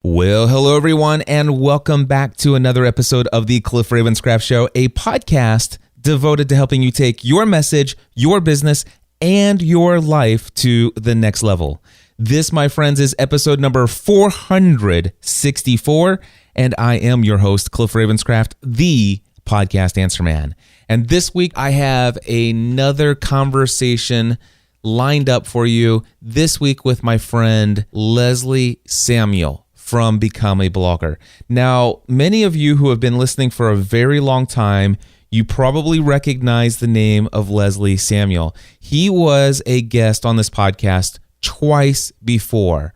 Well, hello everyone, and welcome back to another episode of the Cliff Ravenscraft Show, a podcast devoted to helping you take your message, your business, and your life to the next level. This, my friends, is episode number 464, and I am your host, Cliff Ravenscraft, the podcast answer man. And this week, I have another conversation lined up for you this week with my friend Leslie Samuel from Become a Blogger. Now, many of you who have been listening for a very long time, you probably recognize the name of Leslie Samuel. He was a guest on this podcast twice before.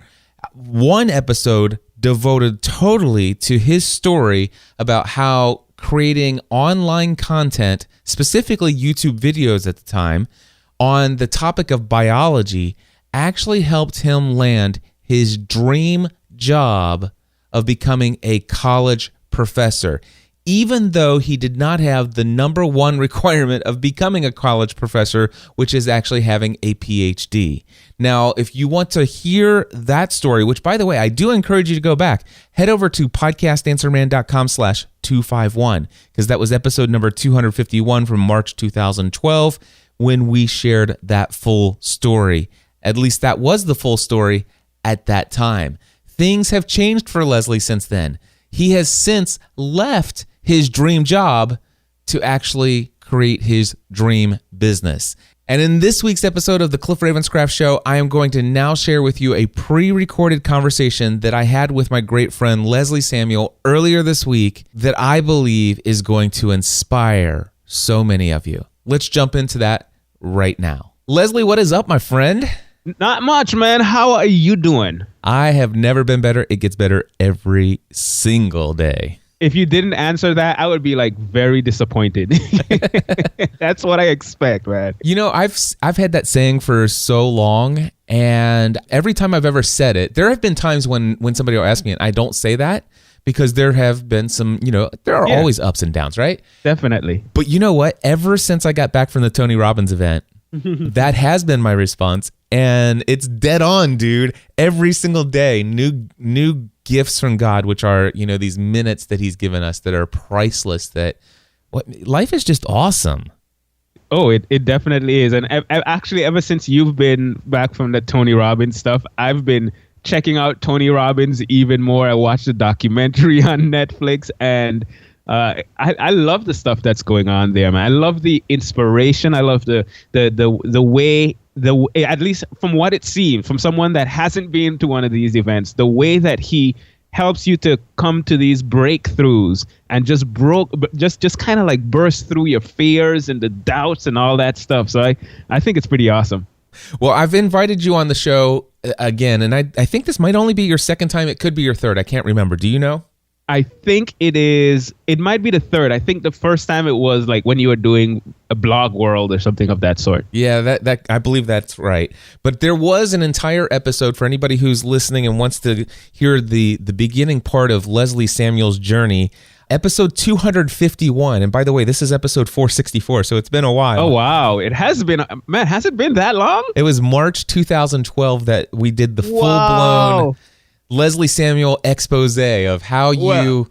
One episode devoted totally to his story about how creating online content, specifically YouTube videos at the time, on the topic of biology actually helped him land his dream job of becoming a college professor, even though he did not have the number one requirement of becoming a college professor, which is actually having a PhD. Now, if you want to hear that story, which, by the way, I do encourage you to go back, head over to podcastanswerman.com/251, because that was episode number 251 from March 2012 when we shared that full story. At least that was the full story at that time. Things have changed for Leslie since then. He has since left his dream job to actually create his dream business. And in this week's episode of the Cliff Ravenscraft Show, I am going to now share with you a pre-recorded conversation that I had with my great friend Leslie Samuel earlier this week that I believe is going to inspire so many of you. Let's jump into that right now. Leslie, what is up, my friend? Not much, man. How are you doing? I have never been better. It gets better every single day. If you didn't answer that, I would be like very disappointed. That's what I expect, man. You know, I've had that saying for so long, and every time I've ever said it, there have been times when somebody will ask me, and I don't say that because there have been some, there are always ups and downs, right? Definitely. But you know what? Ever since I got back from the Tony Robbins event, that has been my response. And it's dead on, dude. Every single day, new gifts from God, which are, these minutes that he's given us that are priceless, life is just awesome. Oh, it definitely is. And actually, ever since you've been back from the Tony Robbins stuff, I've been checking out Tony Robbins even more. I watched the documentary on Netflix, and I love the stuff that's going on there, man. I love the inspiration. I love the way, at least from what it seems, from someone that hasn't been to one of these events, the way that he helps you to come to these breakthroughs and just kind of like burst through your fears and the doubts and all that stuff. So I think it's pretty awesome. Well, I've invited you on the show again, and I think this might only be your second time. It could be your third. I can't remember. Do you know? I think it might be the third. I think the first time it was like when you were doing a Blog World or something of that sort. Yeah, that I believe that's right. But there was an entire episode for anybody who's listening and wants to hear the beginning part of Leslie Samuel's journey, episode 251. And by the way, this is episode 464, so it's been a while. Oh, wow. It has been. Man, has it been that long? It was March 2012 that we did the full-blown Leslie Samuel expose of how you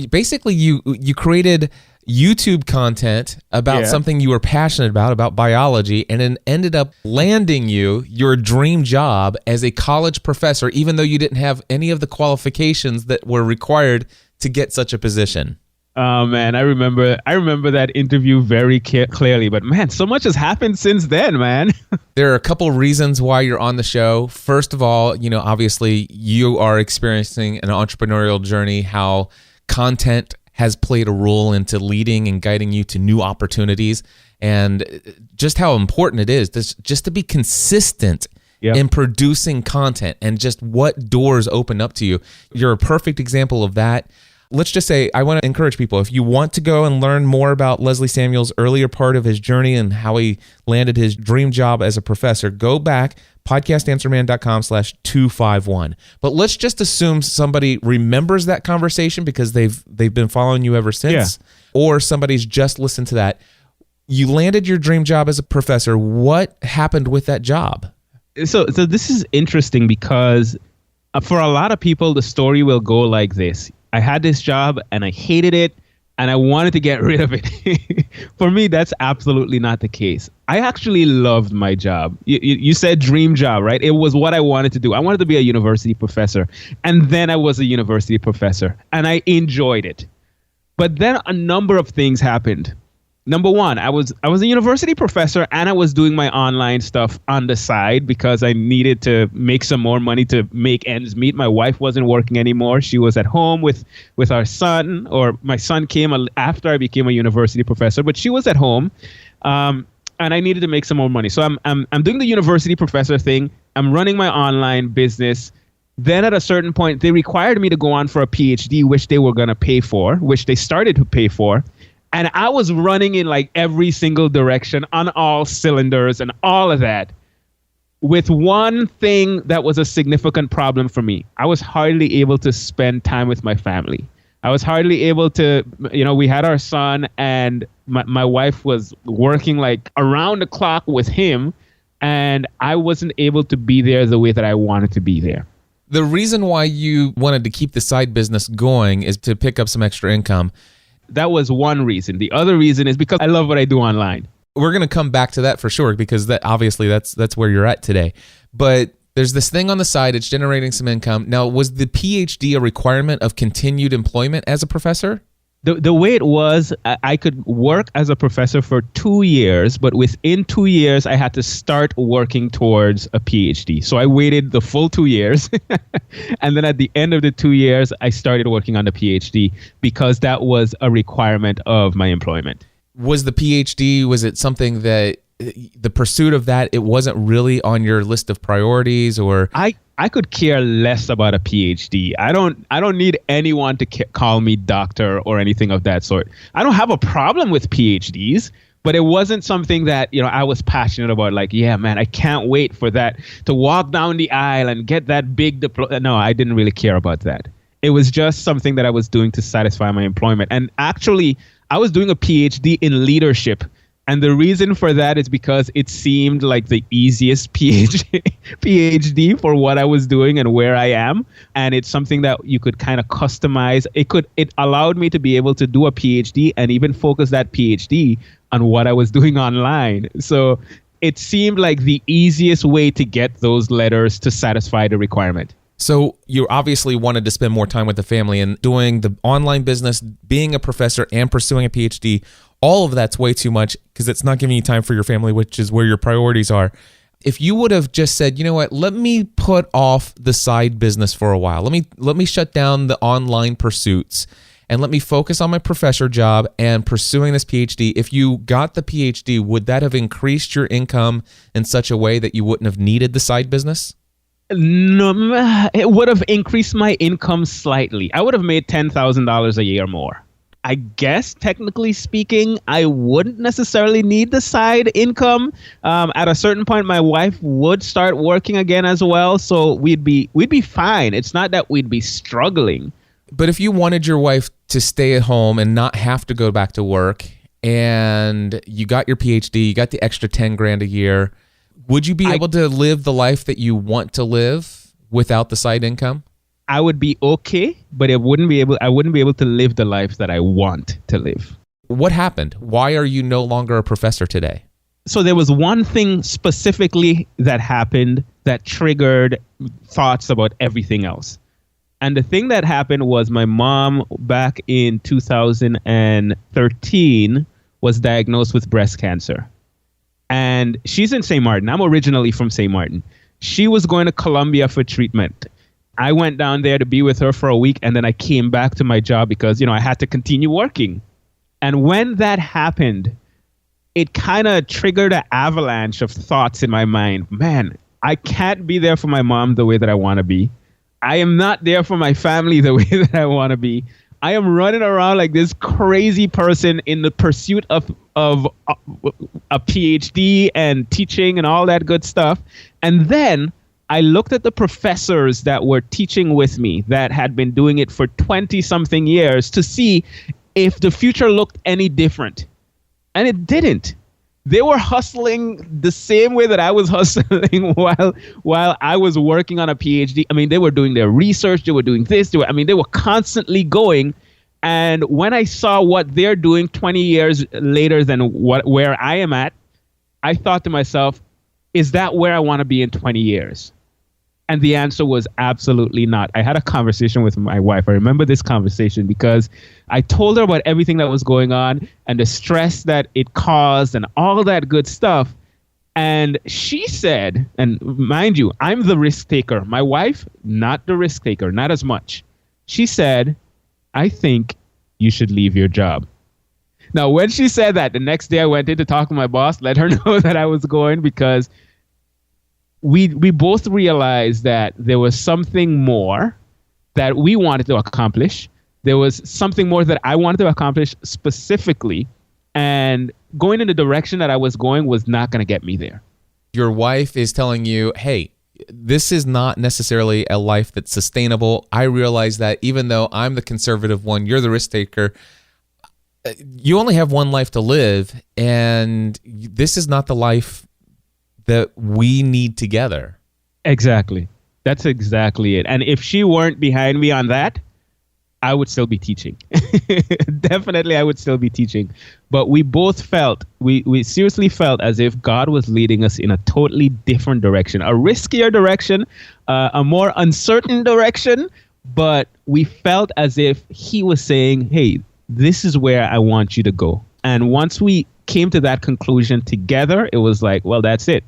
basically you created YouTube content about something you were passionate about biology, and it ended up landing you your dream job as a college professor, even though you didn't have any of the qualifications that were required to get such a position. Oh, man, I remember that interview very clearly. But, man, so much has happened since then, man. There are a couple reasons why you're on the show. First of all, obviously you are experiencing an entrepreneurial journey, how content has played a role into leading and guiding you to new opportunities, and just how important it is just to be consistent in producing content and just what doors open up to you. You're a perfect example of that. Let's just say, I want to encourage people, if you want to go and learn more about Leslie Samuel's earlier part of his journey and how he landed his dream job as a professor, go back, podcastanswerman.com/251. But let's just assume somebody remembers that conversation because they've been following you ever since, or somebody's just listened to that. You landed your dream job as a professor. What happened with that job? So this is interesting because For a lot of people, the story will go like this. I had this job and I hated it and I wanted to get rid of it. For me, that's absolutely not the case. I actually loved my job. You said dream job, right? It was what I wanted to do. I wanted to be a university professor. And then I was a university professor and I enjoyed it. But then a number of things happened. Number one, I was a university professor and I was doing my online stuff on the side because I needed to make some more money to make ends meet. My wife wasn't working anymore. She was at home with our son, or my son came after I became a university professor, but she was at home. And I needed to make some more money. So I'm doing the university professor thing. I'm running my online business. Then at a certain point, they required me to go on for a PhD, which they were going to pay for, which they started to pay for. And I was running in like every single direction on all cylinders and all of that, with one thing that was a significant problem for me. I was hardly able to spend time with my family. I was hardly able to, we had our son and my wife was working like around the clock with him, and I wasn't able to be there the way that I wanted to be there. The reason why you wanted to keep the side business going is to pick up some extra income. That was one reason. The other reason is because I love what I do online. We're going to come back to that for sure, because that obviously that's where you're at today. But there's this thing on the side, it's generating some income. Now, was the PhD a requirement of continued employment as a professor? The way it was, I could work as a professor for 2 years, but within 2 years, I had to start working towards a PhD. So I waited the full 2 years. And then at the end of the 2 years, I started working on the PhD because that was a requirement of my employment. Was the PhD, was it something that the pursuit of that, it wasn't really on your list of priorities, or? I could care less about a PhD. I don't need anyone to call me doctor or anything of that sort. I don't have a problem with PhDs, but it wasn't something that, I was passionate about. Like, yeah, man, I can't wait for that, to walk down the aisle and get that big diploma. No, I didn't really care about that. It was just something that I was doing to satisfy my employment. And actually, I was doing a PhD in leadership. And the reason for that is because it seemed like the easiest PhD for what I was doing and where I am. And it's something that you could kind of customize. It allowed me to be able to do a PhD and even focus that PhD on what I was doing online. So it seemed like the easiest way to get those letters to satisfy the requirement. So you obviously wanted to spend more time with the family, and doing the online business, being a professor and pursuing a PhD, all of that's way too much because it's not giving you time for your family, which is where your priorities are. If you would have just said, you know what, let me put off the side business for a while. Let me shut down the online pursuits and let me focus on my professor job and pursuing this PhD. If you got the PhD, would that have increased your income in such a way that you wouldn't have needed the side business? No, it would have increased my income slightly. I would have made $10,000 a year more. I guess, technically speaking, I wouldn't necessarily need the side income. At a certain point, my wife would start working again as well, so we'd be fine. It's not that we'd be struggling. But if you wanted your wife to stay at home and not have to go back to work, and you got your PhD, you got the extra $10,000 a year, would you be able to live the life that you want to live without the side income? I would be okay, but I wouldn't be able to live the life that I want to live. What happened? Why are you no longer a professor today? So there was one thing specifically that happened that triggered thoughts about everything else. And the thing that happened was my mom back in 2013 was diagnosed with breast cancer. And she's in St. Martin. I'm originally from St. Martin. She was going to Colombia for treatment. I went down there to be with her for a week, and then I came back to my job because, I had to continue working. And when that happened, it kind of triggered an avalanche of thoughts in my mind. Man, I can't be there for my mom the way that I want to be. I am not there for my family the way that I want to be. I am running around like this crazy person in the pursuit of a PhD and teaching and all that good stuff. And then I looked at the professors that were teaching with me that had been doing it for 20-something years to see if the future looked any different. And it didn't. They were hustling the same way that I was hustling while I was working on a PhD. I mean, they were doing their research. They were doing this. They were constantly going. And when I saw what they're doing 20 years later than where I am at, I thought to myself, is that where I want to be in 20 years? And the answer was absolutely not. I had a conversation with my wife. I remember this conversation because I told her about everything that was going on and the stress that it caused and all that good stuff. And she said, and mind you, I'm the risk taker. My wife, not the risk taker, not as much. She said, I think you should leave your job. Now, when she said that, the next day I went in to talk to my boss, let her know that I was going, because we both realized that there was something more that we wanted to accomplish. There was something more that I wanted to accomplish specifically, and going in the direction that I was going was not going to get me there. Your wife is telling you, hey, this is not necessarily a life that's sustainable. I realize that even though I'm the conservative one, you're the risk taker. You only have one life to live, and this is not the life that we need together. Exactly. That's exactly it. And if she weren't behind me on that, I would still be teaching. Definitely, I would still be teaching. But we both felt, we seriously felt as if God was leading us in a totally different direction, a riskier direction, a more uncertain direction. But we felt as if he was saying, hey, this is where I want you to go. And once we came to that conclusion together, it was like, well, that's it.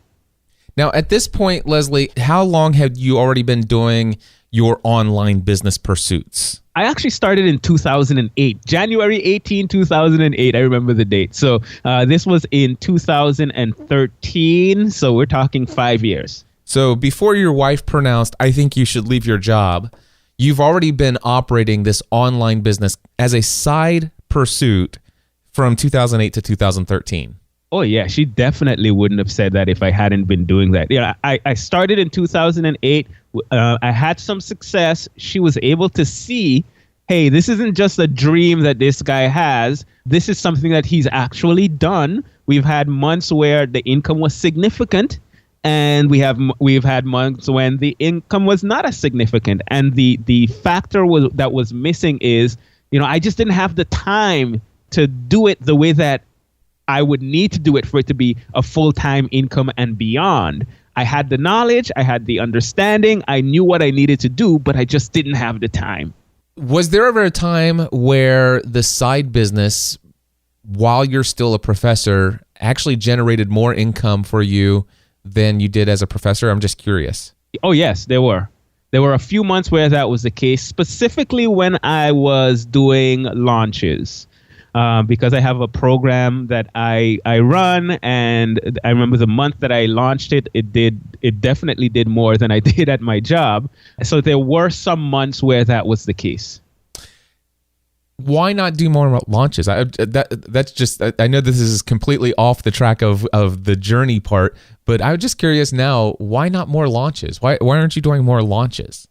Now, at this point, Leslie, how long had you already been doing your online business pursuits? I actually started in 2008, January 18, 2008. I remember the date. So this was in 2013. So we're talking 5 years. So before your wife pronounced, I think you should leave your job, you've already been operating this online business as a side pursuit from 2008 to 2013. Oh, yeah. She definitely wouldn't have said that if I hadn't been doing that. Yeah, I started in 2008. I had some success. She was able to see, hey, this isn't just a dream that this guy has. This is something that he's actually done. We've had months where the income was significant, and we've had months when the income was not as significant. And the factor that was missing is, I just didn't have the time to do it the way that I would need to do it for it to be a full-time income and beyond. I had the knowledge, I had the understanding, I knew what I needed to do, but I just didn't have the time. Was there ever a time where the side business, while you're still a professor, actually generated more income for you than you did as a professor? I'm just curious. Oh, yes, there were. There were a few months where that was the case, specifically when I was doing launches. Because I have a program that I run, and I remember the month that I launched it, it definitely did more than I did at my job. So there were some months where that was the case. Why not do more launches? That's just, I know this is completely off the track of the journey part, but I'm just curious now, why not more launches? Why aren't you doing more launches?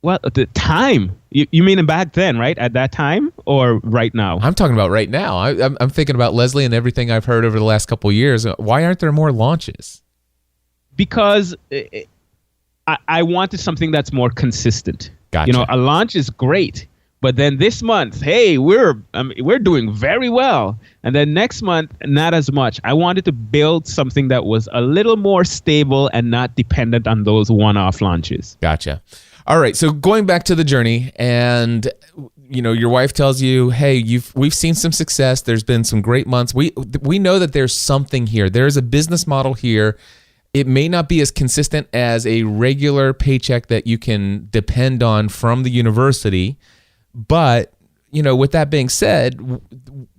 Well, the time. You mean back then, right? At that time, or right now? I'm talking about right now. I'm thinking about Leslie and everything I've heard over the last couple of years. Why aren't there more launches? Because I wanted something that's more consistent. Gotcha. A launch is great, but then this month, hey, we're doing very well, and then next month, not as much. I wanted to build something that was a little more stable and not dependent on those one-off launches. Gotcha. All right, so going back to the journey, and your wife tells you, "Hey, we've seen some success. There's been some great months. We know that there's something here. There's a business model here. It may not be as consistent as a regular paycheck that you can depend on from the university, but with that being said,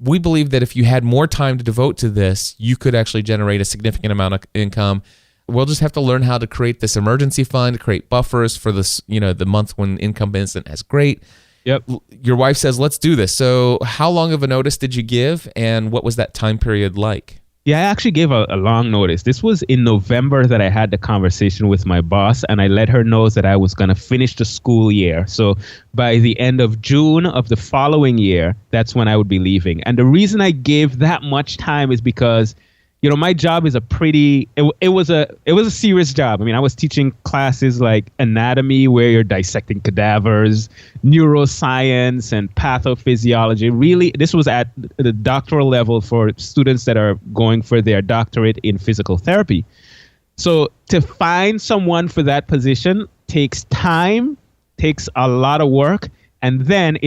we believe that if you had more time to devote to this, you could actually generate a significant amount of income." We'll just have to learn how to create this emergency fund, create buffers for this, the month when income isn't as great. Yep. Your wife says, let's do this. So how long of a notice did you give, and what was that time period like? Yeah, I actually gave a long notice. This was in November that I had the conversation with my boss, and I let her know that I was going to finish the school year. So by the end of June of the following year, that's when I would be leaving. And the reason I gave that much time is because my job is it was a serious job. I mean, I was teaching classes like anatomy, where you're dissecting cadavers, neuroscience, and pathophysiology. Really, this was at the doctoral level for students that are going for their doctorate in physical therapy. So to find someone for that position takes time, takes a lot of work. And then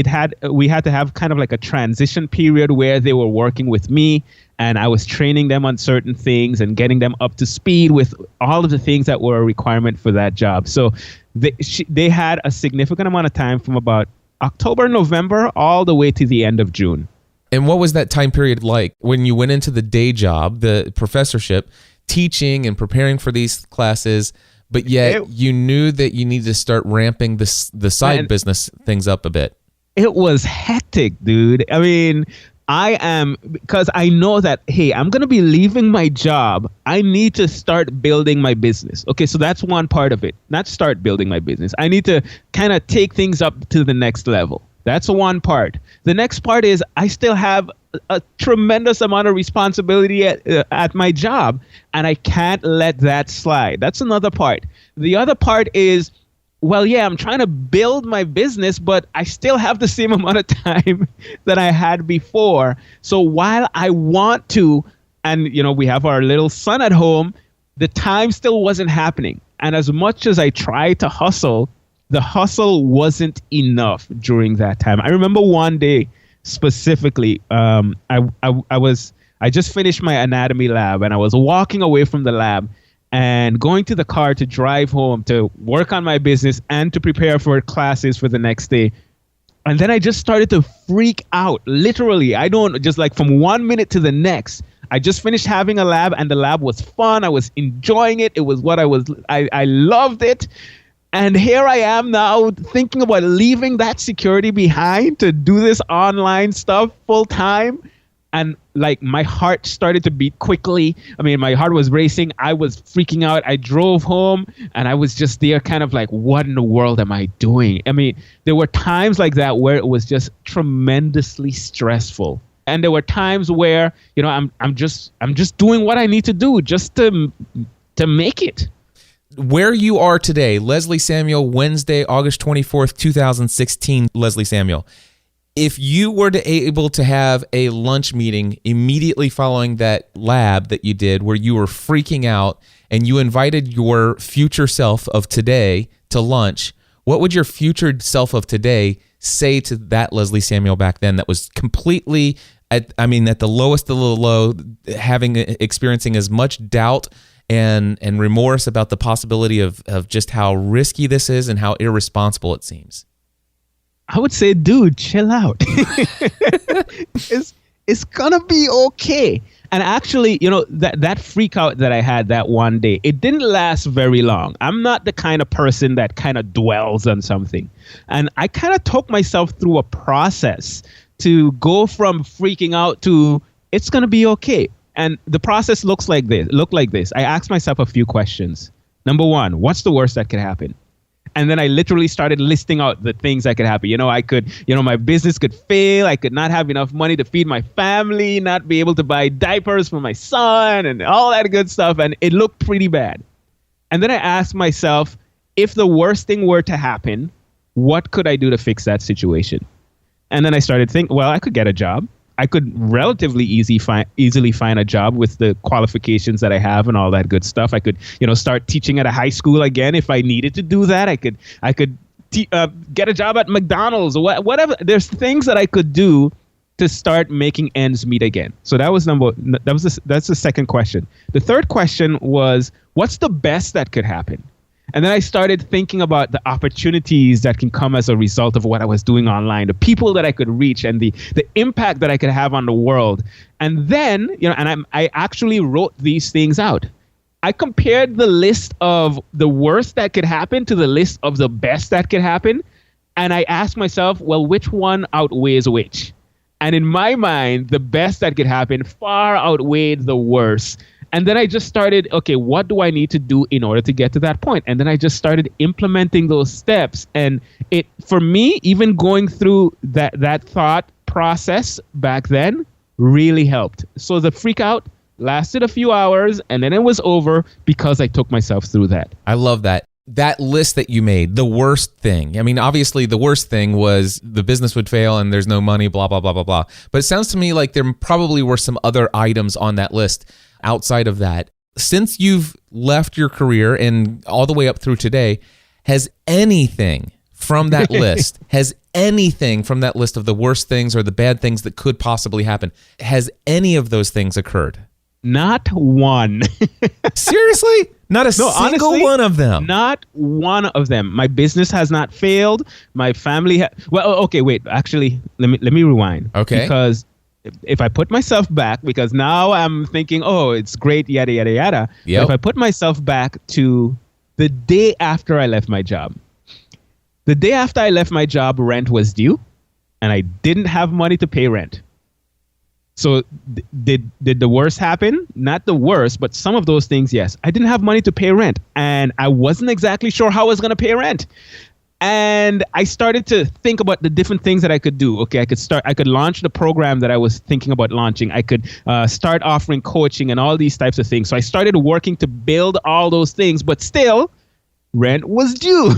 we had to have kind of like a transition period where they were working with me and I was training them on certain things and getting them up to speed with all of the things that were a requirement for that job. So they had a significant amount of time from about October, November, all the way to the end of June. And what was that time period like when you went into the day job, the professorship, teaching and preparing for these classes? But yet you knew that you needed to start ramping the side business things up a bit. It was hectic, dude. I mean, because I know that, hey, I'm going to be leaving my job. I need to start building my business. Okay, so that's one part of it. Not start building my business. I need to kind of take things up to the next level. That's one part. The next part is I still have a tremendous amount of responsibility at my job, and I can't let that slide. That's another part. The other part is, well, yeah, I'm trying to build my business, but I still have the same amount of time that I had before. So while I want to, and we have our little son at home, the time still wasn't happening. And as much as I tried to hustle, the hustle wasn't enough during that time. I remember one day specifically, I just finished my anatomy lab and I was walking away from the lab and going to the car to drive home to work on my business and to prepare for classes for the next day. And then I just started to freak out. Literally, just like from 1 minute to the next. I just finished having a lab and the lab was fun. I was enjoying it. It was what I loved it. And here I am now thinking about leaving that security behind to do this online stuff full time. And like my heart started to beat quickly. I mean, my heart was racing. I was freaking out. I drove home and I was just there kind of like, what in the world am I doing? I mean, there were times like that where it was just tremendously stressful. And there were times where, I'm just doing what I need to do just to make it. Where you are today, Leslie Samuel, Wednesday, August 24th, 2016, Leslie Samuel. If you were able to have a lunch meeting immediately following that lab that you did where you were freaking out and you invited your future self of today to lunch, what would your future self of today say to that Leslie Samuel back then that was completely, at the lowest of the low, experiencing as much doubt and remorse about the possibility of just how risky this is and how irresponsible it seems? I would say, dude, chill out. It's gonna be okay. And actually, that freak out that I had that one day, it didn't last very long. I'm not the kind of person that kind of dwells on something. And I kind of took myself through a process to go from freaking out to it's gonna be okay. And the process looked like this. I asked myself a few questions. Number one, what's the worst that could happen? And then I literally started listing out the things that could happen. My business could fail. I could not have enough money to feed my family, not be able to buy diapers for my son and all that good stuff. And it looked pretty bad. And then I asked myself, if the worst thing were to happen, what could I do to fix that situation? And then I started thinking, well, I could get a job. I could relatively easily find a job with the qualifications that I have and all that good stuff. I could, start teaching at a high school again if I needed to do that. I could get a job at McDonald's or whatever. There's things that I could do to start making ends meet again. So that's the second question. The third question was, what's the best that could happen? And then I started thinking about the opportunities that can come as a result of what I was doing online, the people that I could reach and the impact that I could have on the world. And then, I actually wrote these things out. I compared the list of the worst that could happen to the list of the best that could happen. And I asked myself, well, which one outweighs which? And in my mind, the best that could happen far outweighed the worst. And then I just started, okay, what do I need to do in order to get to that point? And then I just started implementing those steps. And for me, even going through that thought process back then really helped. So the freak out lasted a few hours, and then it was over because I took myself through that. I love that. That list that you made, the worst thing. I mean, obviously the worst thing was the business would fail and there's no money, blah, blah, blah, blah, blah. But it sounds to me like there probably were some other items on that list outside of that. Since you've left your career and all the way up through today, has anything from that list, of the worst things or the bad things that could possibly happen, has any of those things occurred? Not one. Seriously? Not a single honestly, one of them? Not one of them. My business has not failed. My family well, okay, wait. Actually, let me rewind. Okay. Because if I put myself back, because now I'm thinking, oh, it's great, yada, yada, yada. Yep. But if I put myself back to the day after I left my job. The day after I left my job, rent was due, and I didn't have money to pay rent. So did the worst happen? Not the worst, but some of those things, yes. I didn't have money to pay rent, and I wasn't exactly sure how I was going to pay rent. And I started to think about the different things that I could do. Okay, I could launch the program that I was thinking about launching. I could start offering coaching and all these types of things. So I started working to build all those things, but still, rent was due.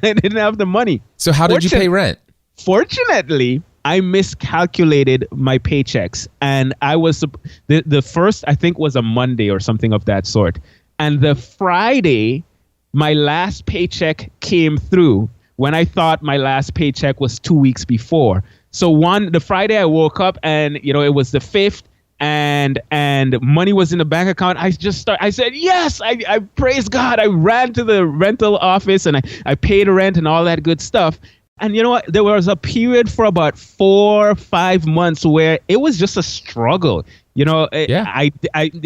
I didn't have the money. So how did you pay rent? Fortunately, I miscalculated my paychecks, and I was the first, I think, was a Monday or something of that sort. And the Friday, my last paycheck came through when I thought my last paycheck was 2 weeks before. So the Friday I woke up and, it was the 5th and money was in the bank account. I said, yes, I praise God. I ran to the rental office and I paid rent and all that good stuff. And you know what? There was a period for about 4 or 5 months where it was just a struggle. Yeah.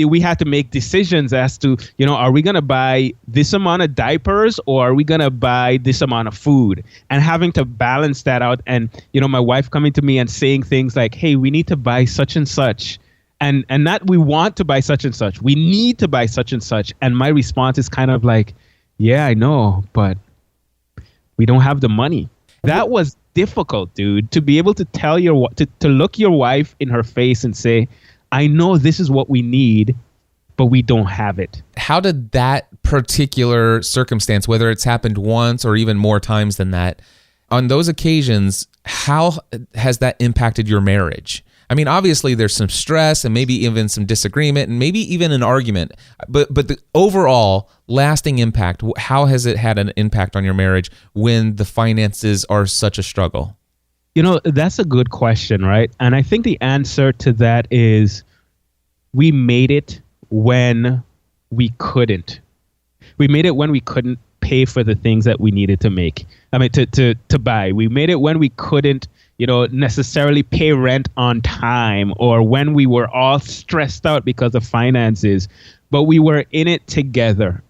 We had to make decisions as to, are we going to buy this amount of diapers or are we going to buy this amount of food? And having to balance that out. And, my wife coming to me and saying things like, hey, we need to buy such and such. And not we want to buy such and such. We need to buy such and such. And my response is kind of like, yeah, I know, but we don't have the money. That was difficult, dude, to be able to tell to look your wife in her face and say, I know this is what we need, but we don't have it. How did that particular circumstance, whether it's happened once or even more times than that, on those occasions, how has that impacted your marriage? I mean, obviously there's some stress and maybe even some disagreement and maybe even an argument, but the overall lasting impact, how has it had an impact on your marriage when the finances are such a struggle? That's a good question, right? And I think the answer to that is we made it when we couldn't. We made it when we couldn't pay for the things that we needed to make. I mean, to buy. We made it when we couldn't, necessarily pay rent on time or when we were all stressed out because of finances, but we were in it together.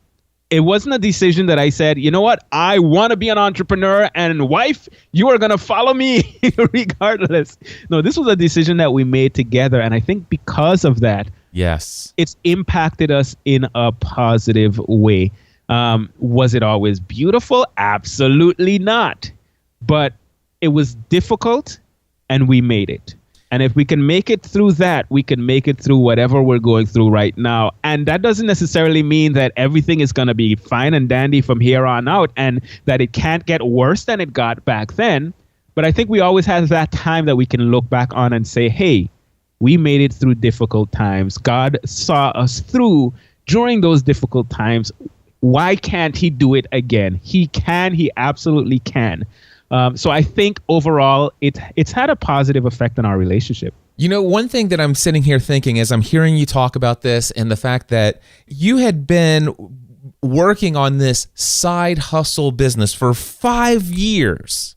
It wasn't a decision that I said, you know what, I want to be an entrepreneur and wife, you are going to follow me regardless. No, this was a decision that we made together. And I think because of that, yes, it's impacted us in a positive way. Was it always beautiful? Absolutely not. But it was difficult and we made it. And if we can make it through that, we can make it through whatever we're going through right now. And that doesn't necessarily mean that everything is going to be fine and dandy from here on out and that it can't get worse than it got back then. But I think we always have that time that we can look back on and say, hey, we made it through difficult times. God saw us through during those difficult times. Why can't he do it again? He can. He absolutely can. So I think overall, it's had a positive effect on our relationship. One thing that I'm sitting here thinking as I'm hearing you talk about this and the fact that you had been working on this side hustle business for 5 years.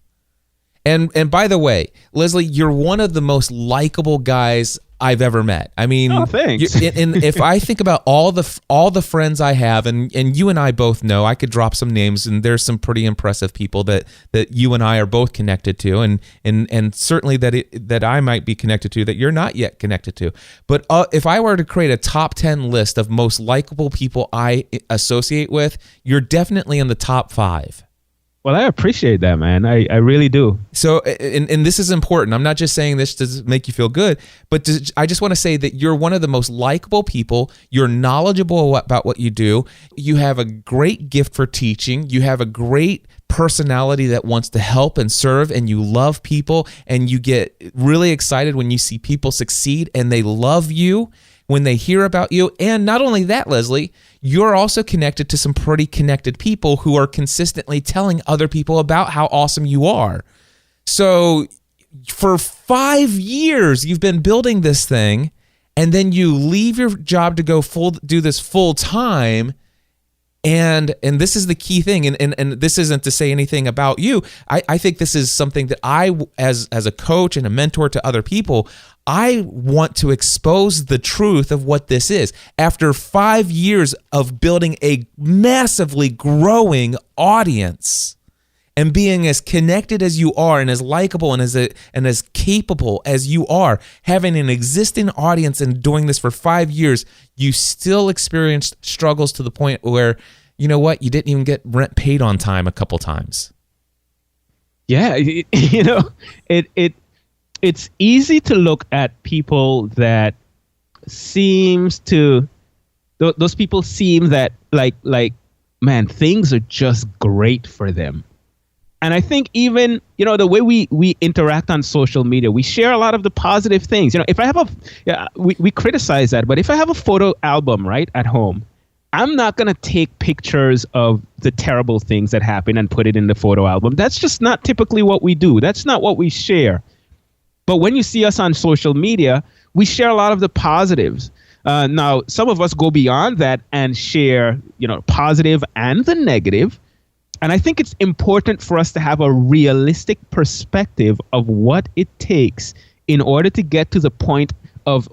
And by the way, Leslie, you're one of the most likable guys I've ever met. I mean, oh, thanks. And if I think about all the friends I have, and you and I both know, I could drop some names, and there's some pretty impressive people that you and I are both connected to, and certainly that I might be connected to that you're not yet connected to. But if I were to create a top 10 list of most likable people I associate with, you're definitely in the top 5. Well, I appreciate that, man. I really do. So, and this is important. I'm not just saying this to make you feel good, but I just want to say that you're one of the most likable people. You're knowledgeable about what you do. You have a great gift for teaching. You have a great personality that wants to help and serve, and you love people, and you get really excited when you see people succeed, and they love you when they hear about you. And not only that, Leslie, you're also connected to some pretty connected people who are consistently telling other people about how awesome you are. So for 5 years, you've been building this thing, and then you leave your job to go do this full time. And this is the key thing, and this isn't to say anything about you. I think this is something that I, as a coach and a mentor to other people, I want to expose the truth of what this is. After 5 years of building a massively growing audience and being as connected as you are and as likable and as capable as you are, having an existing audience and doing this for 5 years, you still experienced struggles to the point where, you know what, you didn't even get rent paid on time a couple times. Yeah, it's easy to look at people that those people seem that like, man, things are just great for them. And I think even, the way we interact on social media, we share a lot of the positive things. If I have we criticize that, but if I have a photo album, right, at home, I'm not going to take pictures of the terrible things that happen and put it in the photo album. That's just not typically what we do. That's not what we share. But when you see us on social media, we share a lot of the positives. Now, some of us go beyond that and share, positive and the negative. And I think it's important for us to have a realistic perspective of what it takes in order to get to the point of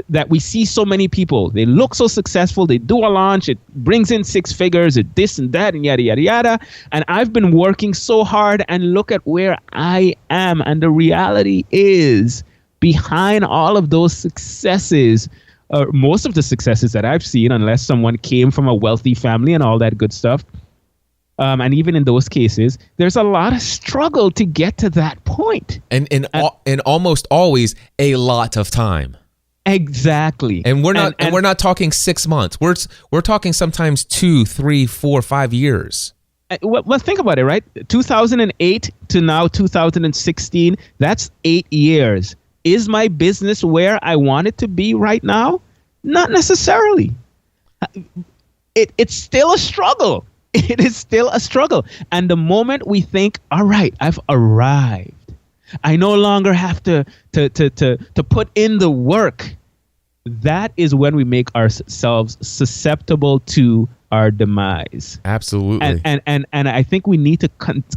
that we see so many people. They look so successful. They do a launch. It brings in 6 figures. It this and that and yada, yada, yada. And I've been working so hard, and look at where I am. And the reality is, behind all of those successes, most of the successes that I've seen, unless someone came from a wealthy family and all that good stuff, and even in those cases, there's a lot of struggle to get to that point. And almost always a lot of time. Exactly. And we're not talking 6 months. We're talking sometimes 2, 3, 4, 5 years. Well, think about it, right? 2008 to now 2016, that's 8 years. Is my business where I want it to be right now? Not necessarily. It's still a struggle. It is still a struggle. And the moment we think, all right, I've arrived, I no longer have to put in the work, that is when we make ourselves susceptible to our demise. Absolutely. And I think we need to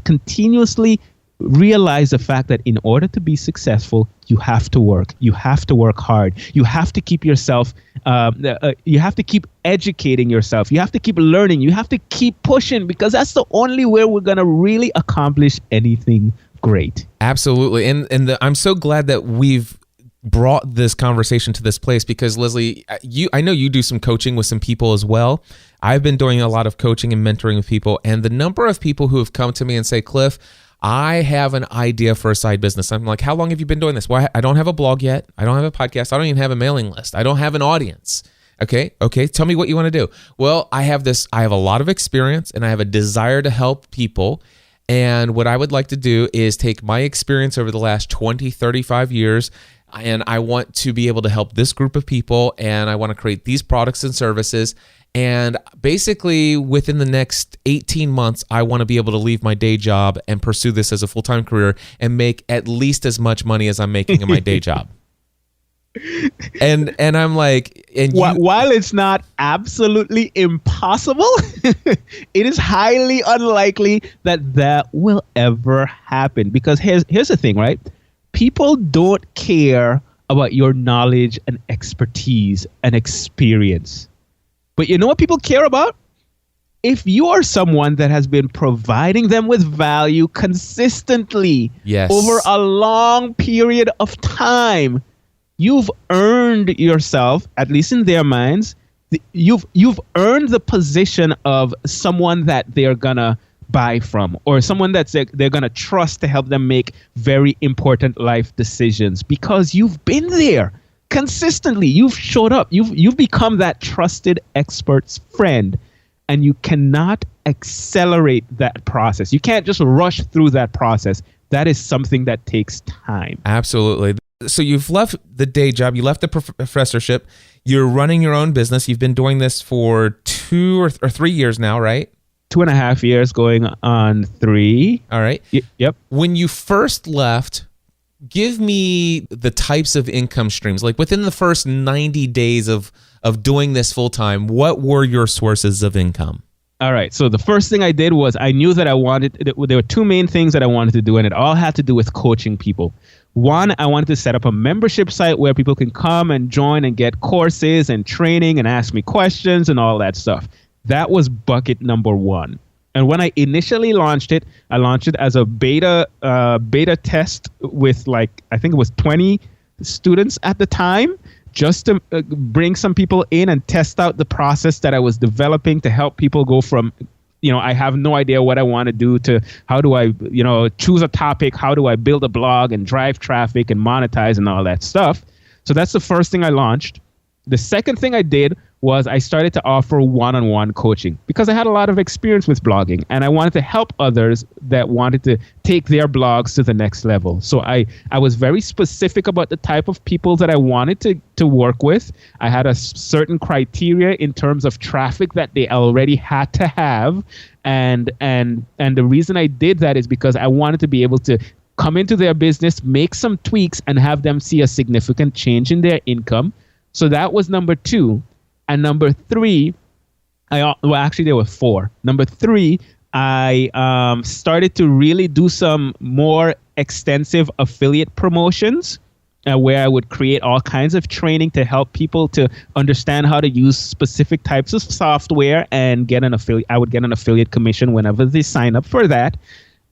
continuously realize the fact that in order to be successful, you have to work. You have to work hard. You have to keep yourself, you have to keep educating yourself. You have to keep learning. You have to keep pushing, because that's the only way we're going to really accomplish anything great. Absolutely. And I'm so glad that we've brought this conversation to this place, because Leslie, I know you do some coaching with some people as well. I've been doing a lot of coaching and mentoring with people, and the number of people who have come to me and say, Cliff, I have an idea for a side business. I'm like, how long have you been doing this? Well, I don't have a blog yet. I don't have a podcast. I don't even have a mailing list. I don't have an audience. Okay. Tell me what you want to do. Well, I have a lot of experience, and I have a desire to help people. And what I would like to do is take my experience over the last 20, 35 years, and I want to be able to help this group of people, and I want to create these products and services. And basically, within the next 18 months, I want to be able to leave my day job and pursue this as a full-time career and make at least as much money as I'm making in my day job. And I'm like, while it's not absolutely impossible, it is highly unlikely that will ever happen. Because here's the thing, right? People don't care about your knowledge and expertise and experience. But you know what people care about? If you are someone that has been providing them with value consistently over a long period of time, you've earned yourself, at least in their minds, you've earned the position of someone that they're gonna buy from, or someone that they're going to trust to help them make very important life decisions, because you've been there consistently. You've showed up. You've become that trusted expert's friend, and you cannot accelerate that process. You can't just rush through that process. That is something that takes time. Absolutely. So you've left the day job, you left the professorship, you're running your own business. You've been doing this for 2 or 3 years now, right? 2.5 years going on 3. All right. Yep. When you first left, give me the types of income streams. Like within the first 90 days of doing this full time, what were your sources of income? All right. So the first thing I did was I knew that there were 2 main things that I wanted to do, and it all had to do with coaching people. One, I wanted to set up a membership site where people can come and join and get courses and training and ask me questions and all that stuff. That was bucket number 1. And when I initially launched it, I launched it as a beta test with I think it was 20 students at the time, just to bring some people in and test out the process that I was developing to help people go from, I have no idea what I want to do, to how do I, choose a topic, how do I build a blog and drive traffic and monetize and all that stuff. So that's the first thing I launched. The second thing I did was I started to offer one-on-one coaching, because I had a lot of experience with blogging and I wanted to help others that wanted to take their blogs to the next level. So I was very specific about the type of people that I wanted to work with. I had a certain criteria in terms of traffic that they already had to have. And the reason I did that is because I wanted to be able to come into their business, make some tweaks, and have them see a significant change in their income. So that was number 2. And number 3, actually there were 4. Number 3, I started to really do some more extensive affiliate promotions where I would create all kinds of training to help people to understand how to use specific types of software and get an affiliate. I would get an affiliate commission whenever they sign up for that.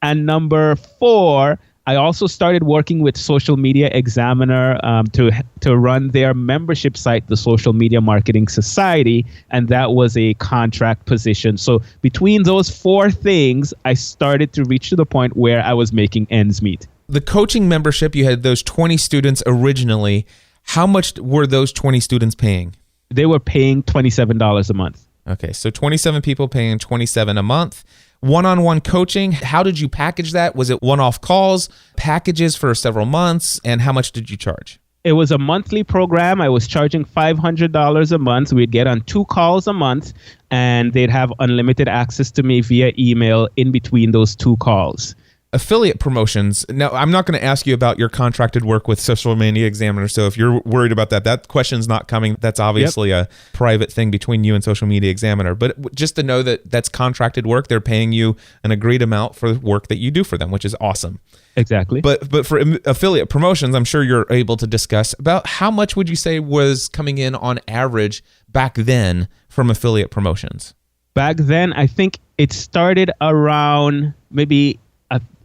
And number 4, I also started working with Social Media Examiner to run their membership site, the Social Media Marketing Society, and that was a contract position. So between those 4 things, I started to reach to the point where I was making ends meet. The coaching membership, you had those 20 students originally. How much were those 20 students paying? They were paying $27 a month. Okay, so 27 people paying $27 a month. One-on-one coaching, how did you package that? Was it one-off calls, packages for several months, and how much did you charge? It was a monthly program. I was charging $500 a month. We'd get on 2 calls a month, and they'd have unlimited access to me via email in between those 2 calls. Affiliate promotions. Now, I'm not going to ask you about your contracted work with Social Media Examiner, so if you're worried about that question's not coming. That's obviously a private thing between you and Social Media Examiner. But just to know that that's contracted work, they're paying you an agreed amount for the work that you do for them, which is awesome. Exactly. But for affiliate promotions, I'm sure you're able to discuss about how much would you say was coming in on average back then from affiliate promotions? Back then, I think it started around maybe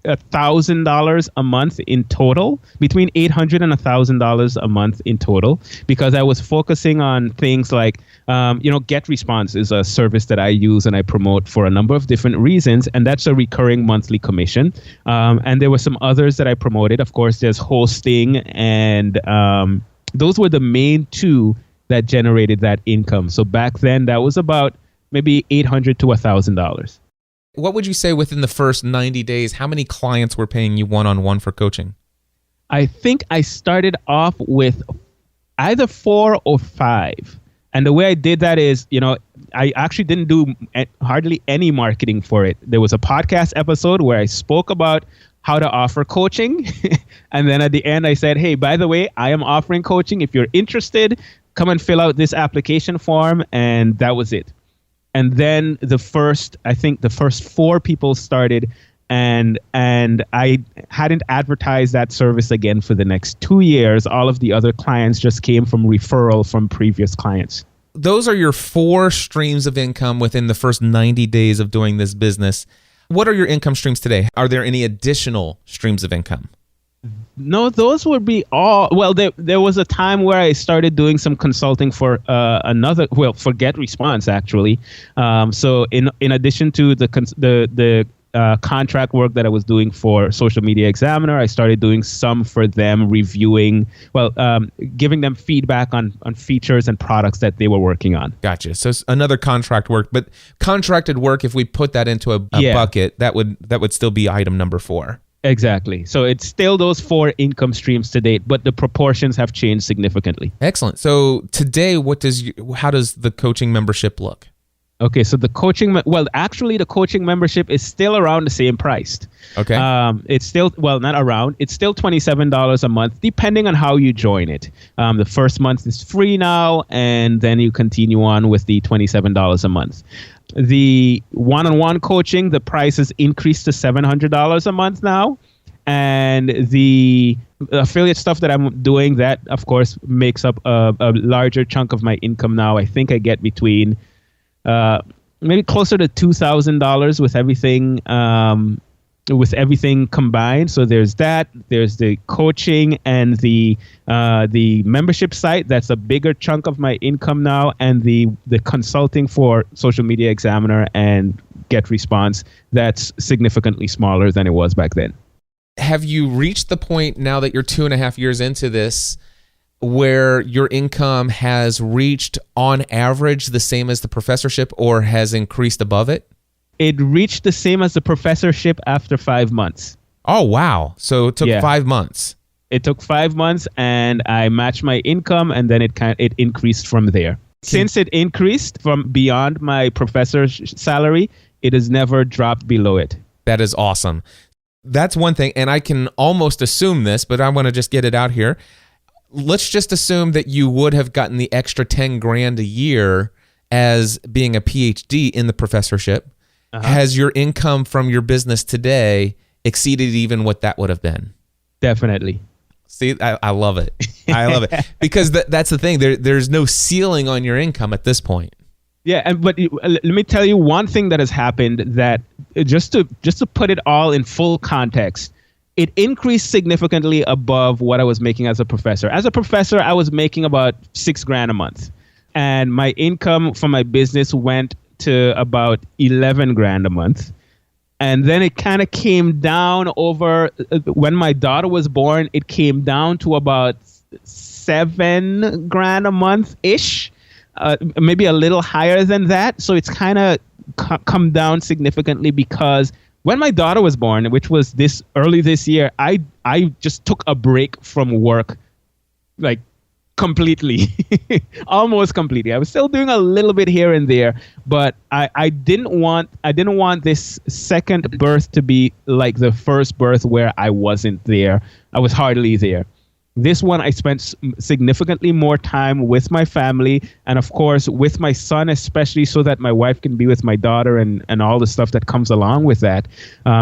$1,000 a month in total, between $800 and $1,000 a month in total, because I was focusing on things like, GetResponse is a service that I use and I promote for a number of different reasons, and that's a recurring monthly commission. And there were some others that I promoted. Of course, there's hosting, and those were the main 2 that generated that income. So back then, that was about maybe $800 to $1,000. What would you say within the first 90 days, how many clients were paying you one-on-one for coaching? I think I started off with either 4 or 5. And the way I did that is, I actually didn't do hardly any marketing for it. There was a podcast episode where I spoke about how to offer coaching. And then at the end, I said, hey, by the way, I am offering coaching. If you're interested, come and fill out this application form. And that was it. And then the first 4 people started, and I hadn't advertised that service again for the next 2 years. All of the other clients just came from referral from previous clients. Those are your 4 streams of income within the first 90 days of doing this business. What are your income streams today? Are there any additional streams of income? No, those would be all. Well, there was a time where I started doing some consulting for for GetResponse, actually. So in addition to the contract work that I was doing for Social Media Examiner. I started doing some for them, reviewing, giving them feedback on features and products that they were working on. Gotcha. So it's another contract work, but contracted work, if we put that into a bucket, that would still be item number 4. Exactly. So it's still those 4 income streams to date, but the proportions have changed significantly. Excellent. So today, how does the coaching membership look? Okay, so the coaching membership is still around the same price. Okay. It's still, not around, it's still $27 a month, depending on how you join it. The first month is free now, and then you continue on with the $27 a month. The one-on-one coaching, the price has increased to $700 a month now. And the affiliate stuff that I'm doing, that, of course, makes up a larger chunk of my income now. I think I get between maybe closer to $2,000 with everything combined. So there's that. There's the coaching and the membership site. That's a bigger chunk of my income now, and the consulting for Social Media Examiner and GetResponse. That's significantly smaller than it was back then. Have you reached the point now that you're 2.5 years into this, where your income has reached on average the same as the professorship, or has increased above it? It reached the same as the professorship after 5 months. Oh, wow. So it took 5 months. It took 5 months, and I matched my income, and then it increased from there. Since it increased from beyond my professor's salary, it has never dropped below it. That is awesome. That's one thing, and I can almost assume this, but I want to just get it out here. Let's just assume that you would have gotten the extra $10,000 a year as being a PhD in the professorship. Has your income from your business today exceeded even what that would have been? Definitely. See, I love it. I love it. Because that's the thing. There's no ceiling on your income at this point. Yeah, but let me tell you one thing that has happened, that just to put it all in full context, it increased significantly above what I was making as a professor. As a professor, I was making about $6,000 a month, and my income from my business went to about $11,000 a month. And then it kind of came down over, when my daughter was born, it came down to about $7,000 a month-ish, maybe a little higher than that. So it's kind of come down significantly, because when my daughter was born, which was early this year, I just took a break from work, like completely, almost completely. I was still doing a little bit here and there, but I didn't want this second birth to be like the first birth where I wasn't there. I was hardly there. This one, I spent significantly more time with my family, and of course with my son, especially so that my wife can be with my daughter and all the stuff that comes along with that.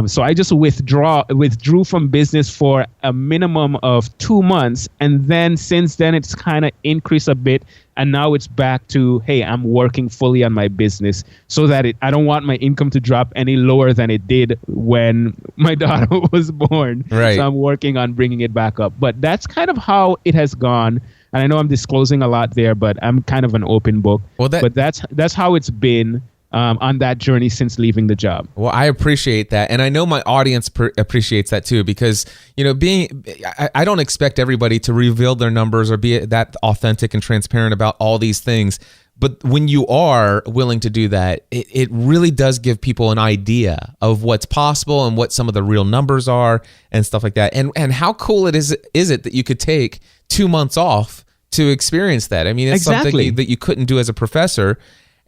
So I just withdrew from business for a minimum of 2 months, and then since then it's kind of increased a bit, and now it's back to, hey, I'm working fully on my business, so that I don't want my income to drop any lower than it did when my daughter was born. Right. So I'm working on bringing it back up. But that's kind of how it has gone. And I know I'm disclosing a lot there, but I'm kind of an open book. Well, but that's how it's been on that journey since leaving the job. Well, I appreciate that. And I know my audience appreciates that too, because, I don't expect everybody to reveal their numbers or be that authentic and transparent about all these things. But when you are willing to do that, it really does give people an idea of what's possible and what some of the real numbers are and stuff like that. And how cool is it that you could take 2 months off to experience that? I mean, it's something that you couldn't do as a professor.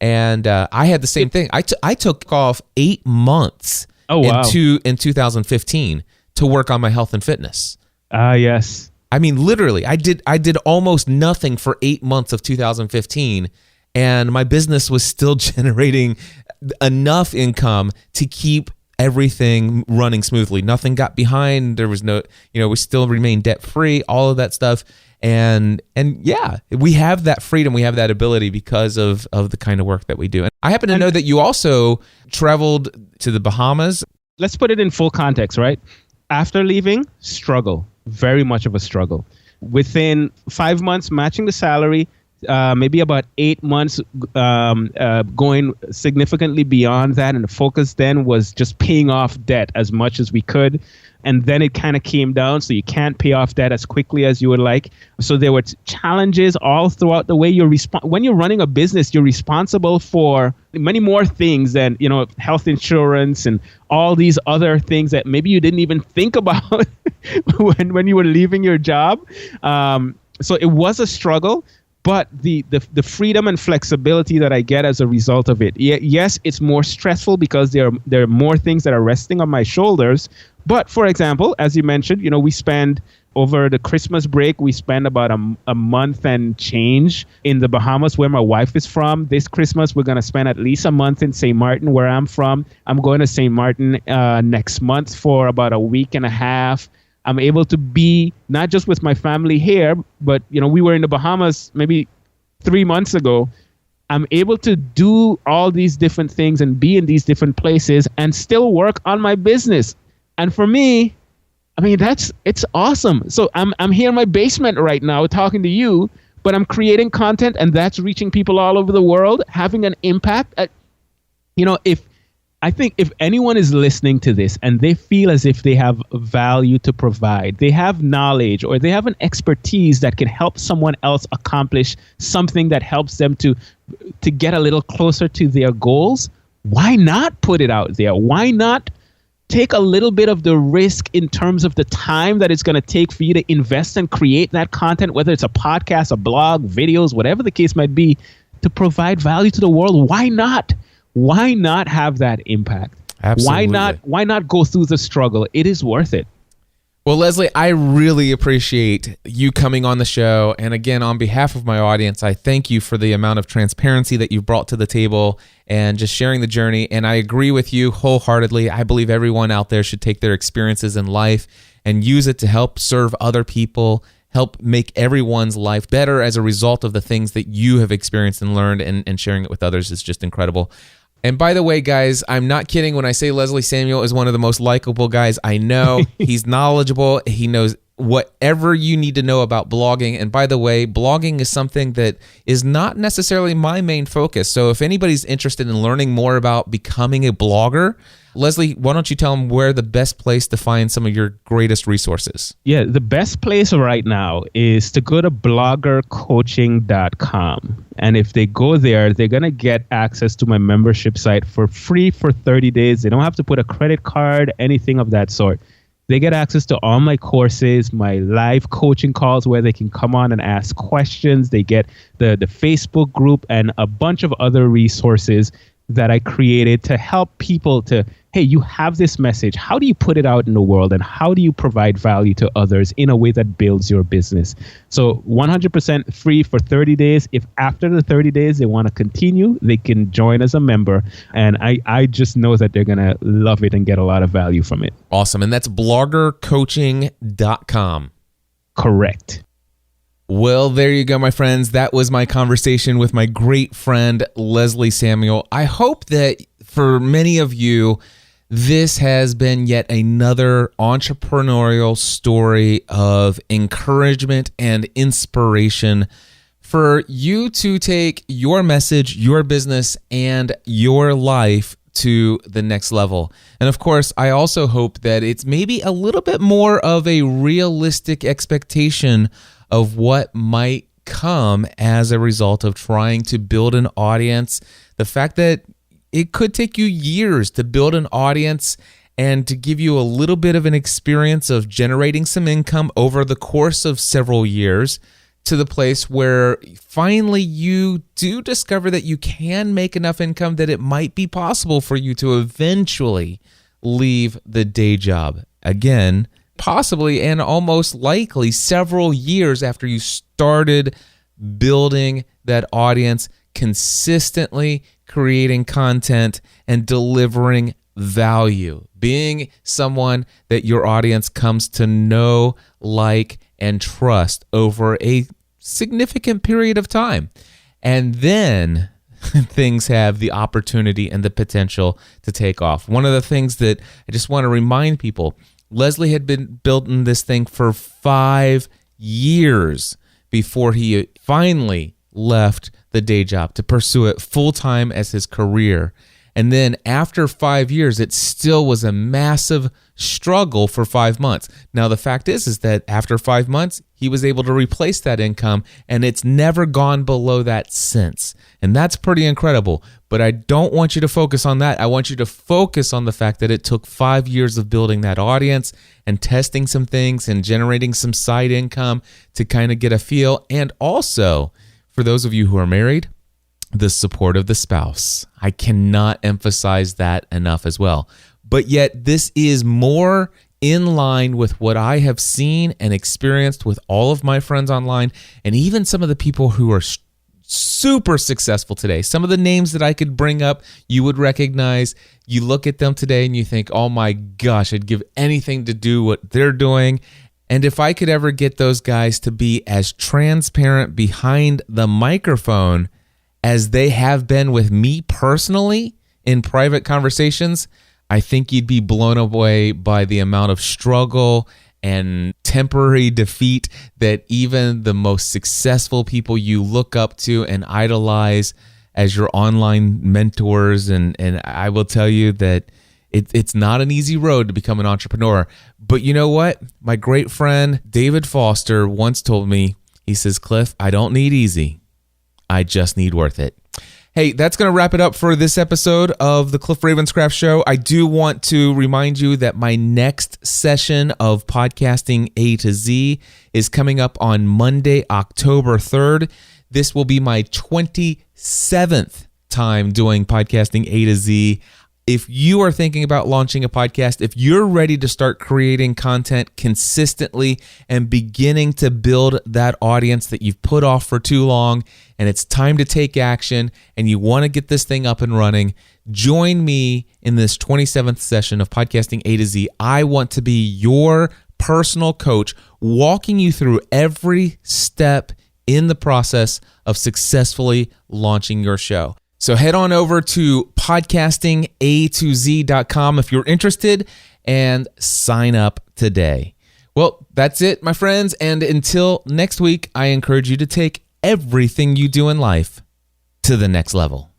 And I had the same thing. I took off 8 months in 2015 to work on my health and fitness. Yes. I mean, literally, I did almost nothing for 8 months of 2015, and my business was still generating enough income to keep everything running smoothly. Nothing got behind. There was no, we still remained debt free, all of that stuff. And yeah, we have that freedom. We have that ability because of the kind of work that we do. And I happen to know that you also traveled to the Bahamas. Let's put it in full context, right? After leaving, struggle, very much of a struggle. Within 5 months, matching the salary, maybe about 8 months, going significantly beyond that. And the focus then was just paying off debt as much as we could. And then it kind of came down, so you can't pay off debt as quickly as you would like. So there were challenges all throughout the way. When you're running a business, you're responsible for many more things than, health insurance and all these other things that maybe you didn't even think about when you were leaving your job. So it was a struggle. But the freedom and flexibility that I get as a result of it, yes, it's more stressful because there are more things that are resting on my shoulders. But for example, as you mentioned, we spend over the Christmas break, we spend about a month and change in the Bahamas, where my wife is from. This Christmas, we're going to spend at least a month in St. Martin, where I'm from. I'm going to St. Martin next month for about a week and a half. I'm able to be not just with my family here, but, we were in the Bahamas maybe 3 months ago. I'm able to do all these different things and be in these different places and still work on my business. And for me, it's awesome. So I'm here in my basement right now talking to you, but I'm creating content, and that's reaching people all over the world, having an impact. I think if anyone is listening to this and they feel as if they have value to provide, they have knowledge or they have an expertise that can help someone else accomplish something that helps them to get a little closer to their goals, why not put it out there? Why not take a little bit of the risk in terms of the time that it's going to take for you to invest and create that content, whether it's a podcast, a blog, videos, whatever the case might be, to provide value to the world? Why not? Why not have that impact? Absolutely. Why not go through the struggle? It is worth it. Well, Leslie, I really appreciate you coming on the show. And again, on behalf of my audience, I thank you for the amount of transparency that you've brought to the table and just sharing the journey. And I agree with you wholeheartedly. I believe everyone out there should take their experiences in life and use it to help serve other people, help make everyone's life better as a result of the things that you have experienced and learned, and sharing it with others is just incredible. And by the way, guys, I'm not kidding when I say Leslie Samuel is one of the most likable guys I know. He's knowledgeable. He knows whatever you need to know about blogging. And by the way, blogging is something that is not necessarily my main focus. So if anybody's interested in learning more about becoming a blogger, Leslie, why don't you tell them where the best place to find some of your greatest resources? Yeah, the best place right now is to go to bloggercoaching.com. And if they go there, they're going to get access to my membership site for free for 30 days. They don't have to put a credit card, anything of that sort. They get access to all my courses, my live coaching calls where they can come on and ask questions. They get the Facebook group and a bunch of other resources that I created to help people to, hey, you have this message. How do you put it out in the world, and how do you provide value to others in a way that builds your business? So 100% free for 30 days. If after the 30 days they want to continue, they can join as a member. And I just know that they're going to love it and get a lot of value from it. Awesome. And that's bloggercoaching.com. Correct. Well, there you go, my friends. That was my conversation with my great friend, Leslie Samuel. I hope that for many of you, this has been yet another entrepreneurial story of encouragement and inspiration for you to take your message, your business, and your life to the next level. And of course, I also hope that it's maybe a little bit more of a realistic expectation of what might come as a result of trying to build an audience. The fact that it could take you years to build an audience and to give you a little bit of an experience of generating some income over the course of several years, to the place where finally you do discover that you can make enough income that it might be possible for you to eventually leave the day job. Again, possibly and almost likely several years after you started building that audience, consistently creating content and delivering value, being someone that your audience comes to know, like, and trust over a significant period of time. And then things have the opportunity and the potential to take off. One of the things that I just want to remind people, Leslie had been building this thing for 5 years before he finally left the day job to pursue it full time as his career. And then after 5 years, it still was a massive struggle for 5 months. Now, the fact is that after 5 months, he was able to replace that income, and it's never gone below that since. And that's pretty incredible. But I don't want you to focus on that. I want you to focus on the fact that it took 5 years of building that audience and testing some things and generating some side income to kind of get a feel. And also, for those of you who are married, the support of the spouse. I cannot emphasize that enough as well. But yet this is more in line with what I have seen and experienced with all of my friends online, and even some of the people who are super successful today. Some of the names that I could bring up, you would recognize. You look at them today and you think, oh my gosh, I'd give anything to do what they're doing. And if I could ever get those guys to be as transparent behind the microphone as they have been with me personally in private conversations, I think you'd be blown away by the amount of struggle and temporary defeat that even the most successful people you look up to and idolize as your online mentors. And I will tell you that it's not an easy road to become an entrepreneur. But you know what? My great friend David Foster once told me, he says, Cliff, I don't need easy. I just need worth it. Hey, that's going to wrap it up for this episode of the Cliff Ravenscraft Show. I do want to remind you that my next session of Podcasting A to Z is coming up on Monday, October 3rd. This will be my 27th time doing Podcasting A to Z. If you are thinking about launching a podcast, if you're ready to start creating content consistently and beginning to build that audience that you've put off for too long, and it's time to take action, and you want to get this thing up and running, join me in this 27th session of Podcasting A to Z. I want to be your personal coach, walking you through every step in the process of successfully launching your show. So head on over to podcastinga2z.com if you're interested and sign up today. Well, that's it, my friends. And until next week, I encourage you to take everything you do in life to the next level.